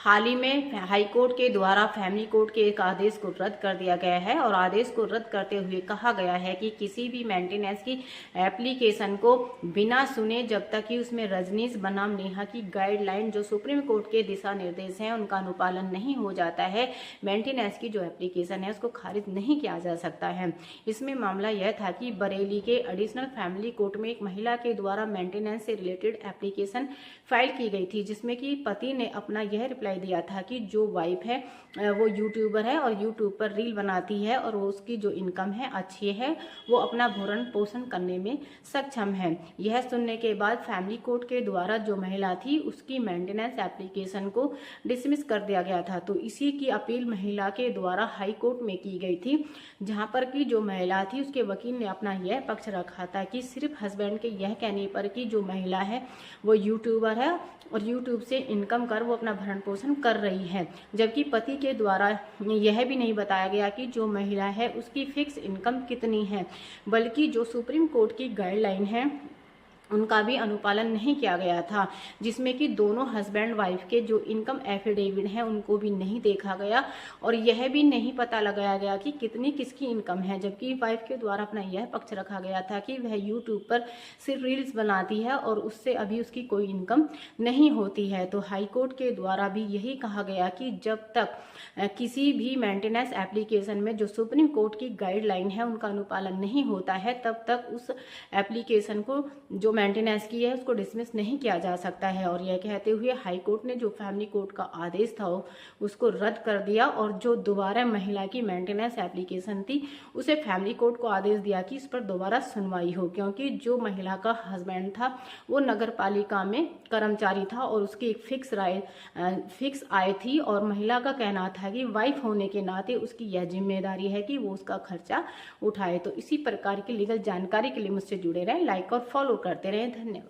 हाल ही में high court के द्वारा फैमिली कोर्ट के एक आदेश को रद्द कर दिया गया है और आदेश को रद्द करते हुए कहा गया है कि किसी भी मेंटेनेंस की एप्लीकेशन को बिना सुने जब तक कि उसमें रजनीश बनाम नेहा की गाइडलाइन जो सुप्रीम कोर्ट के दिशा निर्देश हैं उनका अनुपालन नहीं हो जाता है, मेंटेनेंस की जो एप्लीकेशन है उसको खारिज नहीं किया जा सकता है। इसमें मामला यह था कि बरेली के एडिशनल फैमिली कोर्ट में एक महिला के द्वारा मेंटेनेंस से रिलेटेड एप्लीकेशन फाइल की गई थी, जिसमें कि पति ने अपना यह रिप्लाई दिया था कि जो वाइफ है वो यूट्यूबर है और यूट्यूब पर रील बनाती है और वो उसकी जो इनकम है अच्छी है, वो अपना भरण पोषण करने में सक्षम है। यह सुनने के बाद फैमिली कोर्ट के द्वारा जो महिला थी उसकी मेंटेनेंस एप्लीकेशन को डिसमिस कर दिया गया था। तो इसी की अपील महिला के द्वारा हाई कोर्ट में की गई थी, जहां पर कि जो महिला थी उसके वकील ने अपना यह पक्ष रखा था कि सिर्फ हस्बैंड के यह कहने पर कि जो महिला है वो यूट्यूबर है और यूट्यूब से इनकम कर वो अपना भरण पोषण कर रही है, जबकि पति के द्वारा यह भी नहीं बताया गया कि जो महिला है उसकी फिक्स इनकम कितनी है, बल्कि जो सुप्रीम कोर्ट की गाइडलाइन है उनका भी अनुपालन नहीं किया गया था, जिसमें कि दोनों हस्बैंड वाइफ के जो इनकम एफिडेविट हैं उनको भी नहीं देखा गया और यह भी नहीं पता लगाया गया कि कितनी किसकी इनकम है, जबकि वाइफ के द्वारा अपना यह पक्ष रखा गया था कि वह यूट्यूब पर सिर्फ रील्स बनाती है और उससे अभी उसकी कोई इनकम नहीं होती है। तो हाई कोर्ट के द्वारा भी यही कहा गया कि जब तक किसी भी मेंटेनेंस एप्लीकेशन में जो सुप्रीम कोर्ट की गाइडलाइन है उनका अनुपालन नहीं होता है, तब तक उस एप्लीकेशन को जो मेंटेनेंस की है उसको डिसमिस नहीं किया जा सकता है। और यह कहते हुए हाई कोर्ट ने जो फैमिली कोर्ट का आदेश था उसको रद्द कर दिया और जो दोबारा महिला की मेंटेनेंस एप्लीकेशन थी उसे फैमिली कोर्ट को आदेश दिया कि इस पर दोबारा सुनवाई हो, क्योंकि जो महिला का हस्बैंड था वो नगर पालिका में कर्मचारी था और उसकी एक फिक्स आय थी और महिला का कहना था कि वाइफ होने के नाते उसकी यह जिम्मेदारी है कि वो उसका खर्चा उठाए। तो इसी प्रकार की लीगल जानकारी के लिए मुझसे जुड़े रहें, लाइक और फॉलो करते रहें। धन्यवाद।